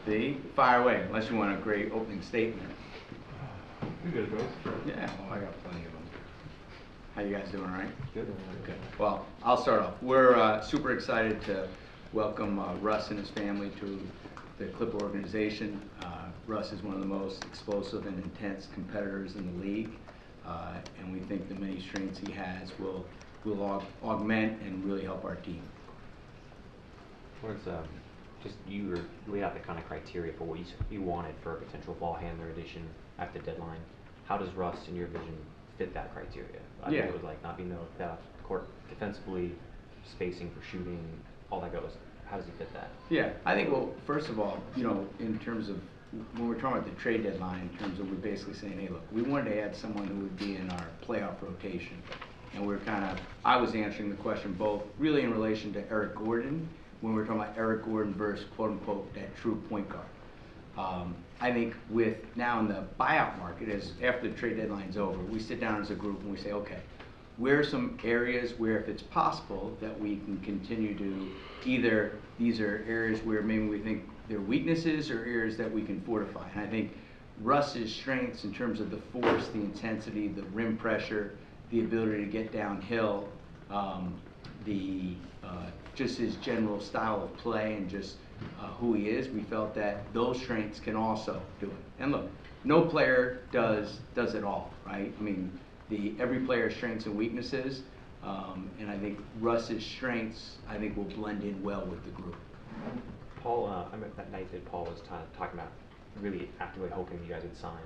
See? Fire away, unless you want a great opening statement. You good, Rose? Yeah. I got plenty of them. How you guys doing, all right? Good. Good. Well, I'll start off. We're super excited to welcome Russ and his family to the Clipper organization. Russ is one of the most explosive and intense competitors in the league, and we think the many strengths he has will augment and really help our team. What's just you laid out the kind of criteria for what you wanted for a potential ball handler addition at the deadline. How does Russ, in your vision, fit that criteria? I think it was like not being able to pass court defensively, spacing for shooting, all that goes. How does he fit that? Yeah, I think, well, first of all, in terms of when we're talking about the trade deadline, in terms of we're basically saying, hey, look, we wanted to add someone who would be in our playoff rotation. And I was answering the question both really in relation to Eric Gordon, when we're talking about Eric Gordon versus quote-unquote that true point guard. I think with now in the buyout market, after the trade deadline's over, we sit down as a group and we say, okay, where are some areas where if it's possible that we can continue to either these are areas where maybe we think they're weaknesses or areas that we can fortify. And I think Russ's strengths in terms of the force, the intensity, the rim pressure, the ability to get downhill, just his general style of play and just who he is, we felt that those strengths can also do it. And look, no player does it all, right? I mean, every player's strengths and weaknesses, and I think Russ's strengths, I think, will blend in well with the group. Paul, I remember that night that Paul was talking about really actively hoping you guys would sign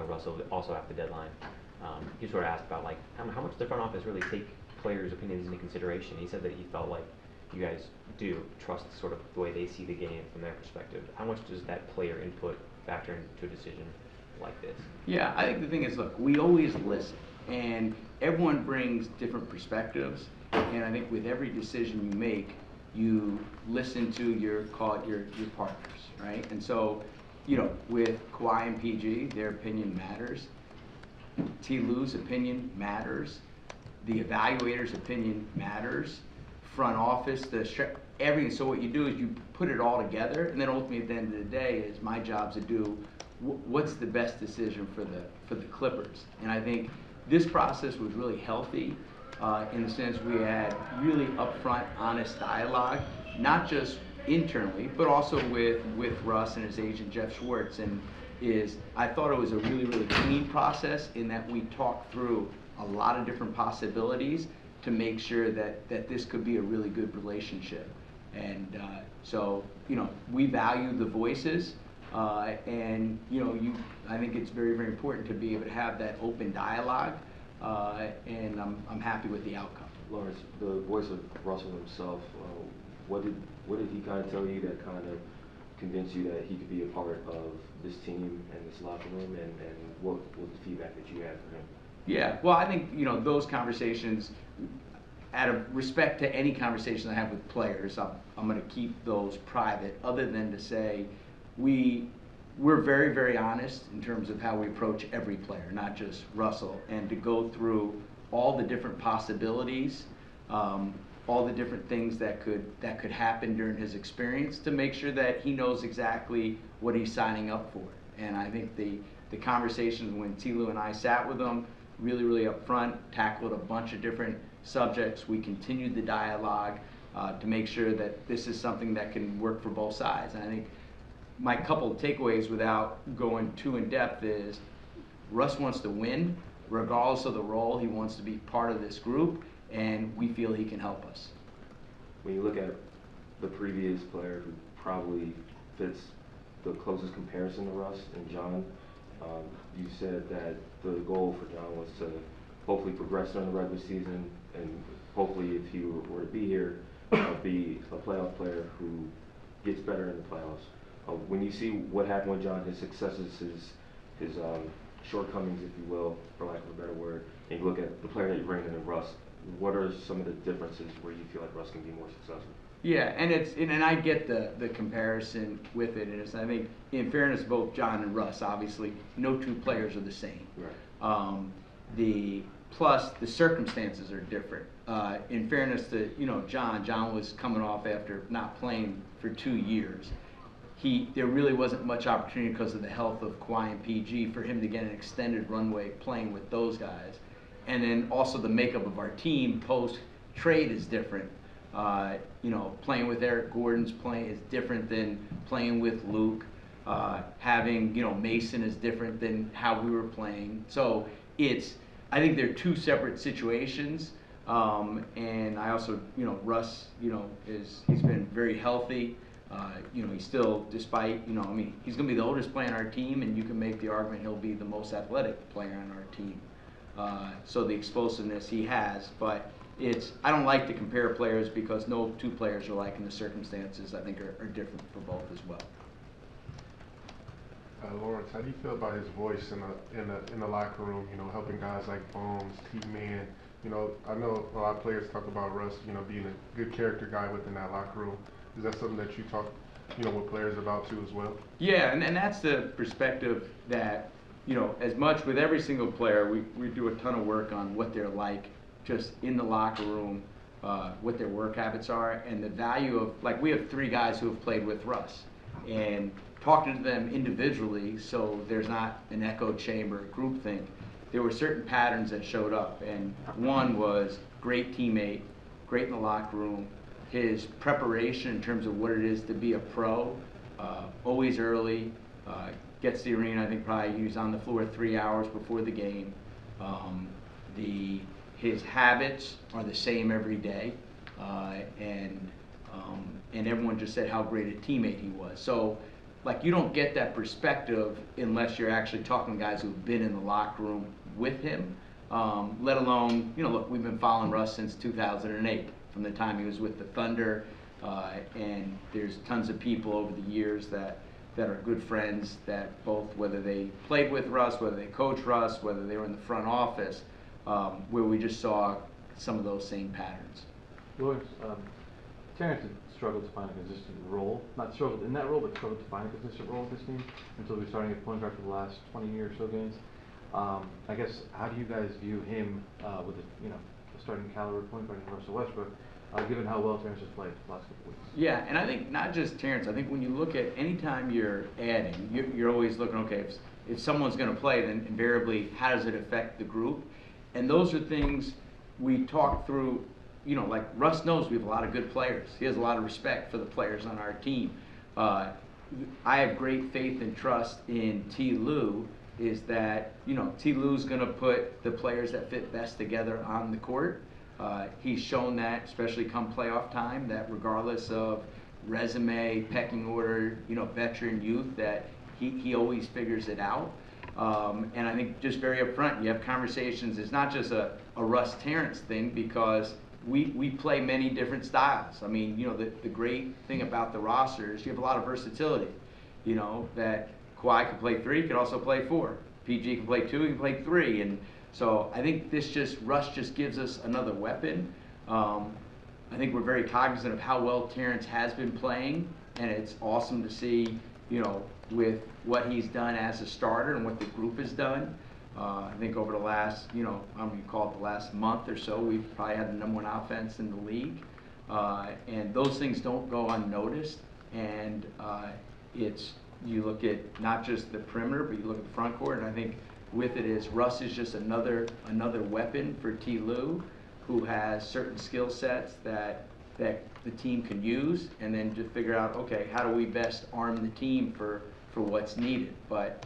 Russell also after the deadline. He sort of asked about like how much does the front office really take players' opinions into consideration. He said that he felt like you guys do trust sort of the way they see the game from their perspective. How much does that player input factor into a decision like this? Yeah, I think the thing is, look, we always listen, and everyone brings different perspectives, and I think with every decision you make, you listen to your partners, right? And so, with Kawhi and PG, their opinion matters. T. Lou's opinion matters. The evaluator's opinion matters. Front office, everything. So what you do is you put it all together, and then ultimately at the end of the day, is my job to do what's the best decision for the Clippers. And I think this process was really healthy in the sense we had really upfront, honest dialogue, not just internally, but also with Russ and his agent Jeff Schwartz. And I thought it was a really, really clean process in that we talked through a lot of different possibilities to make sure that this could be a really good relationship. And so, we value the voices, and I think it's very, very important to be able to have that open dialogue, and I'm happy with the outcome. Lawrence, the voice of Russell himself, what did he kind of tell you that kind of convinced you that he could be a part of this team and this locker room, and what was the feedback that you had for him? Yeah, well, I think, those conversations, out of respect to any conversation I have with players, I'm going to keep those private, other than to say we're very, very honest in terms of how we approach every player, not just Russell, and to go through all the different possibilities, all the different things that could happen during his experience to make sure that he knows exactly what he's signing up for. And I think the conversations when T. Lou and I sat with him, really, really upfront, tackled a bunch of different subjects. We continued the dialogue to make sure that this is something that can work for both sides. And I think my couple of takeaways without going too in depth is Russ wants to win, regardless of the role. He wants to be part of this group, and we feel he can help us. When you look at the previous player who probably fits the closest comparison to Russ and John, you said that the goal for John was to hopefully progress during the regular season, and hopefully if he were to be here, be a playoff player who gets better in the playoffs. When you see what happened with John, his successes, his shortcomings, if you will, for lack of a better word, and you look at the player that you bring in Russ, what are some of the differences where you feel like Russ can be more successful? Yeah, and I get the comparison with it, and I think in fairness to both John and Russ, obviously no two players are the same. Right. Plus the circumstances are different. In fairness to John was coming off after not playing for 2 years. there really wasn't much opportunity because of the health of Kawhi and PG for him to get an extended runway playing with those guys. And then also the makeup of our team post-trade is different. Playing with Eric Gordon's playing is different than playing with Luke. Having, Mason is different than how we were playing. So I think they're two separate situations. And I also, Russ, he's been very healthy. He's still, despite, he's going to be the oldest player on our team, and you can make the argument he'll be the most athletic player on our team. So the explosiveness he has, but I don't like to compare players because no two players are like in the circumstances I think are different for both as well. Lawrence, how do you feel about his voice in the locker room? Helping guys like Bones, T-Man. I know a lot of players talk about Russ, being a good character guy within that locker room. Is that something that you talk, with players about too as well? Yeah, and that's the perspective that, as much with every single player, we do a ton of work on what they're like just in the locker room, what their work habits are, and the value of, we have 3 guys who have played with Russ, and talking to them individually so there's not an echo chamber, groupthink, there were certain patterns that showed up, and one was great teammate, great in the locker room, his preparation in terms of what it is to be a pro, always early, gets to the arena, I think probably he was on the floor 3 hours before the game. His habits are the same every day, and everyone just said how great a teammate he was. So, you don't get that perspective unless you're actually talking to guys who've been in the locker room with him, let alone, look, we've been following Russ since 2008, from the time he was with the Thunder, and there's tons of people over the years that are good friends that both, whether they played with Russ, whether they coached Russ, whether they were in the front office, where we just saw some of those same patterns. Lawrence, Terrence had struggled to find a consistent role. Not struggled in that role, but struggled to find a consistent role with this team until we started at point guard for the last 20 or so games. I guess, how do you guys view him with a starting caliber point guard in Russell Westbrook, given how well Terrence has played the last couple weeks? Yeah, and I think not just Terrence. I think when you look at any time you're adding, you're always looking, okay, if someone's going to play, then invariably, how does it affect the group? And those are things we talk through. Russ knows we have a lot of good players. He has a lot of respect for the players on our team. I have great faith and trust in T. Lue, is that, T. Lue's going to put the players that fit best together on the court. He's shown that, especially come playoff time, that regardless of resume, pecking order, veteran, youth, that he always figures it out. And I think just very upfront, you have conversations. It's not just a Russ Terrence thing, because we play many different styles. I mean, the great thing about the roster is you have a lot of versatility. That Kawhi can play 3, can also play 4. PG can play 2, he can play 3. And so I think Russ just gives us another weapon. I think we're very cognizant of how well Terrence has been playing, and it's awesome to see, with what he's done as a starter and what the group has done. I think over the last, I'm going to call it the last month or so, we've probably had the #1 offense in the league. And those things don't go unnoticed. And you look at not just the perimeter, but you look at the front court, and I think with it is Russ is just another weapon for T. Lue, who has certain skill sets that the team can use, and then to figure out, okay, how do we best arm the team for what's needed. But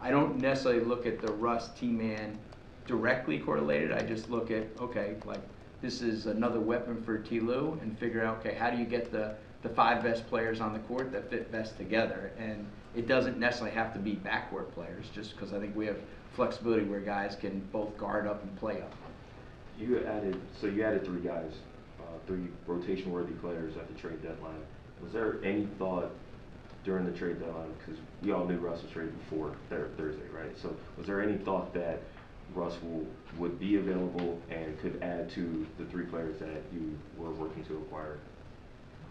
I don't necessarily look at the Russ T-Man directly correlated. I just look at, okay, this is another weapon for T. Lue, and figure out, okay, how do you get the 5 best players on the court that fit best together? And it doesn't necessarily have to be backcourt players, just because I think we have flexibility where guys can both guard up and play up. You added 3 guys, 3 rotation-worthy players at the trade deadline. Was there any thought during the trade deadline, because we all knew Russ was traded before Thursday, right? So was there any thought that Russ would be available and could add to the 3 players that you were working to acquire?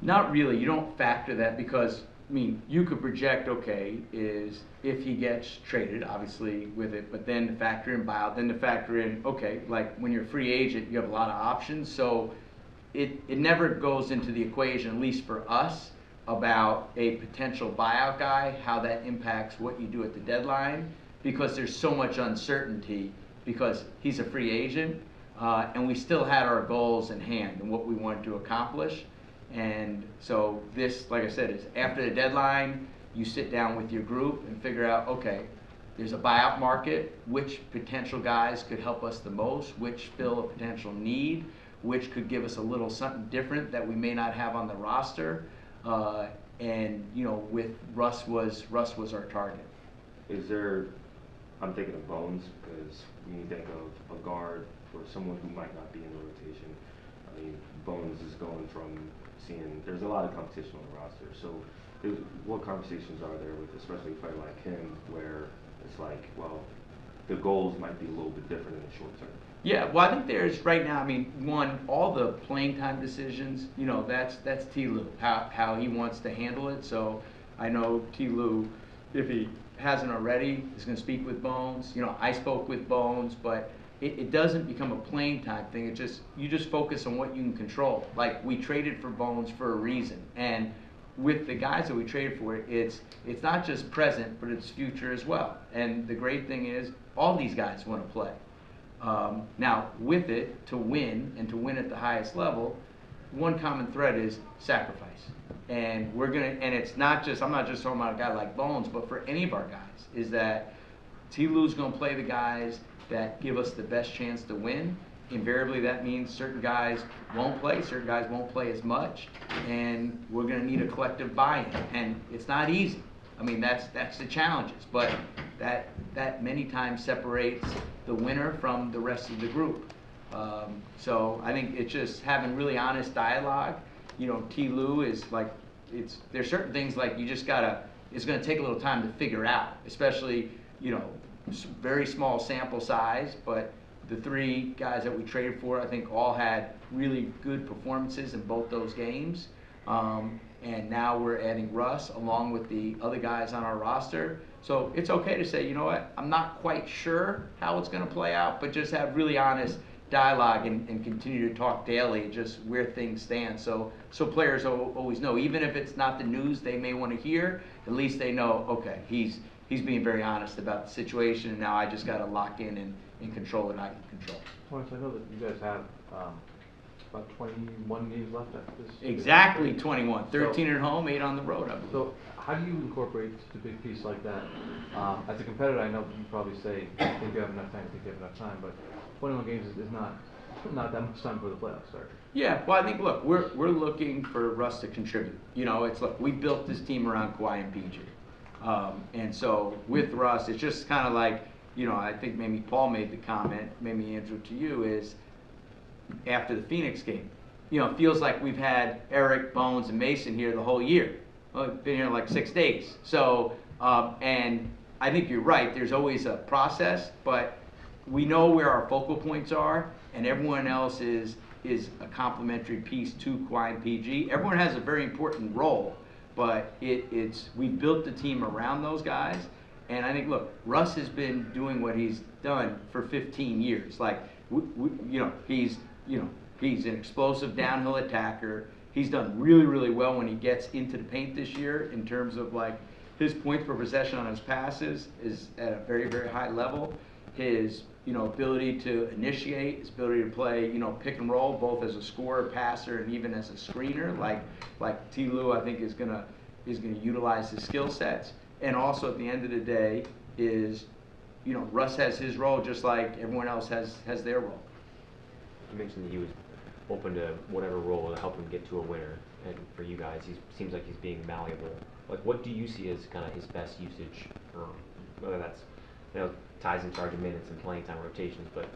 Not really. You don't factor that because, you could project, okay, is if he gets traded, obviously, with it, but then to factor in buyout, then to factor in, okay, when you're a free agent, you have a lot of options. So it never goes into the equation, at least for us, about a potential buyout guy, how that impacts what you do at the deadline, because there's so much uncertainty because he's a free agent, and we still had our goals in hand and what we wanted to accomplish. And so this, like I said, is after the deadline, you sit down with your group and figure out, okay, there's a buyout market, which potential guys could help us the most, which fill a potential need, which could give us a little something different that we may not have on the roster. And you know, with Russ was our target. Is there, I'm thinking of Bones, because when you think of a guard or someone who might not be in the rotation, I mean, Bones is going from seeing, there's a lot of competition on the roster. So what conversations are there with, especially a player like him, where it's like, well, the goals might be a little bit different in the short term? Yeah, well, I think there's right now, I mean, one, all the playing time decisions, you know, that's T. Lou, how he wants to handle it. So I know T. Lou, if he hasn't already, is going to speak with Bones. You know, I spoke with Bones, but it doesn't become a playing time thing. It just, you just focus on what you can control. Like, we traded for Bones for a reason, and with the guys that we traded for, it's not just present, but it's future as well. And the great thing is, all these guys want to play. Now, with it, to win, and to win at the highest level, one common thread is sacrifice. And we're gonna, and it's not just, I'm not just talking about a guy like Bones, but for any of our guys, is that T. Lou's gonna play the guys that give us the best chance to win. Invariably, that means certain guys won't play, certain guys won't play as much, and we're gonna need a collective buy-in. And it's not easy. I mean, that's the challenges, but that many times separates the winner from the rest of the group. So I think it's just having really honest dialogue. You know, T. Lou is like, there's certain things like you just gotta, it's gonna take a little time to figure out, especially, you know, very small sample size, but the three guys that we traded for, I think all had really good performances in both those games. And now we're adding Russ along with the other guys on our roster. So it's okay to say, you know what, I'm not quite sure how it's going to play out, but just have really honest dialogue and continue to talk daily, just where things stand. So players always know, even if it's not the news they may want to hear, at least they know, okay, he's being very honest about the situation, and now I just got to lock in and control what I can control. Well, so I know that you guys have about 21 games left after this. Exactly 21. 13 at home, 8 on the road, I believe. So how do you incorporate a big piece like that? As a competitor, I know you probably say, I think you have enough time, but 21 games is not that much time for the playoffs start. Yeah, well, I think, look, we're looking for Russ to contribute. You know, it's, look, we built this team around Kawhi and PG. And so with Russ, it's just kind of like, you know, I think maybe Paul made the comment, maybe Andrew to you, is after the Phoenix game, you know, it feels like we've had Eric, Bones, and Mason here the whole year. Well, we've been here like 6 days. So, and I think you're right, there's always a process, but we know where our focal points are, and everyone else is a complementary piece to Kawhi and PG. Everyone has a very important role, but we built the team around those guys. And I think, look, Russ has been doing what he's done for 15 years. Like, he's an explosive downhill attacker. He's done really, really well when he gets into the paint this year in terms of, like, his points per possession on his passes is at a very, very high level. His, you know, ability to initiate, his ability to play, you know, pick and roll, both as a scorer, passer, and even as a screener, like T. Lou, I think is gonna utilize his skill sets. And also at the end of the day is, you know, Russ has his role just like everyone else has their role. You mentioned that he was open to whatever role to help him get to a winner, and for you guys, he seems like he's being malleable. Like, what do you see as kind of his best usage, for whether that's, you know, Ty's in charge of minutes and playing time rotations, but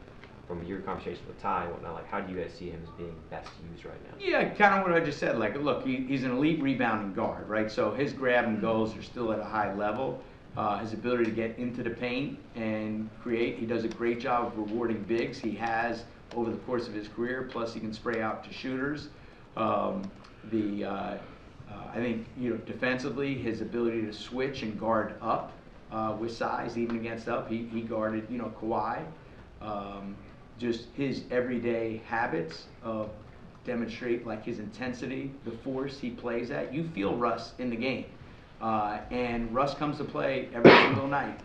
from your conversation with Ty and whatnot, like, how do you guys see him as being best used right now? Yeah, kind of what I just said. Like, look, he's an elite rebounding guard, right? So his grab and goals are still at a high level. His ability to get into the paint and create, he does a great job of rewarding bigs. He has over the course of his career, plus he can spray out to shooters. I think, you know, defensively, his ability to switch and guard up with size, even against up, he guarded, you know, Kawhi. Just his everyday habits of demonstrate like his intensity, the force he plays at. You feel Russ in the game. And Russ comes to play every single night.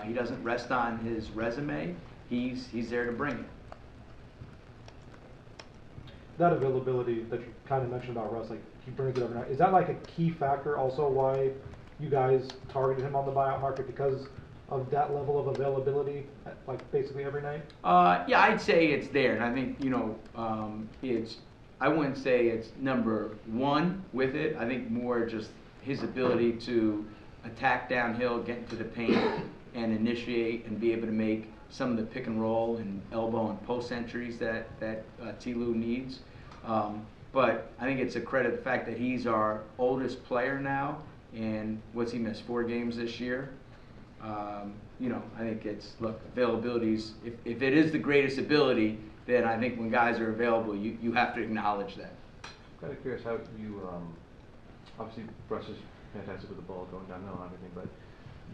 He doesn't rest on his resume. He's there to bring it. That availability that you kind of mentioned about Russ, like he brings it every night. Is that like a key factor also why you guys targeted him on the buyout market, because of that level of availability, like basically every night? Yeah, I'd say it's there, and I think I wouldn't say it's number one with it. I think more just his ability to attack downhill, get into the paint, and initiate and be able to make some of the pick and roll and elbow and post entries that T. Lue needs. But I think it's a credit to the fact that he's our oldest player now, and what's he missed, 4 games this year? I think it's, look, availabilities, if it is the greatest ability, then I think when guys are available, you have to acknowledge that. I'm kind of curious how you, obviously Russ is fantastic with the ball going downhill and everything, but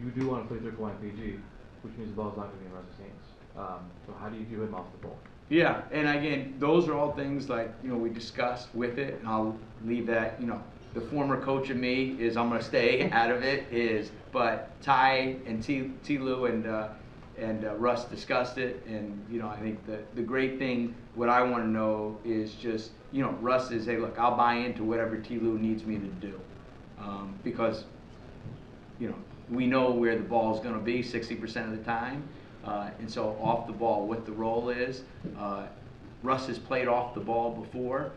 you do want to play 3-point PG, which means the ball's not going to be in Russ's hands. So how do you view him off the ball? Yeah, and again, those are all things like, we discussed with it, and I'll leave that, the former coach of me is I'm going to stay out of it, but Ty and T. Lue and Russ discussed it, and, I think the great thing, what I want to know is just, Russ is, hey, look, I'll buy into whatever T. Lue needs me to do, because, we know where the ball is going to be 60% of the time. And so off the ball, what the role is. Russ has played off the ball before.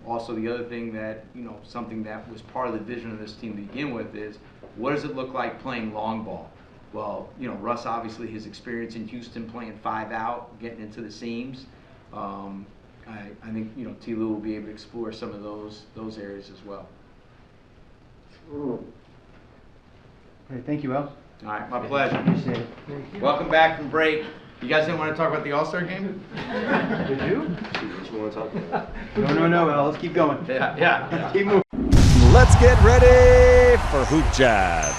Also, the other thing that, something that was part of the vision of this team to begin with is, what does it look like playing long ball? Well, Russ obviously his experience in Houston playing 5 out, getting into the seams. I think, T. Lue will be able to explore some of those areas as well. Okay, thank you, Al. All right, my pleasure. Appreciate it. Thank you. Welcome back from break. You guys didn't want to talk about the All-Star game? Did you? What you want to talk about? No, Al. Let's keep going. Yeah. Let's keep moving. Let's get ready for Hoop Jab.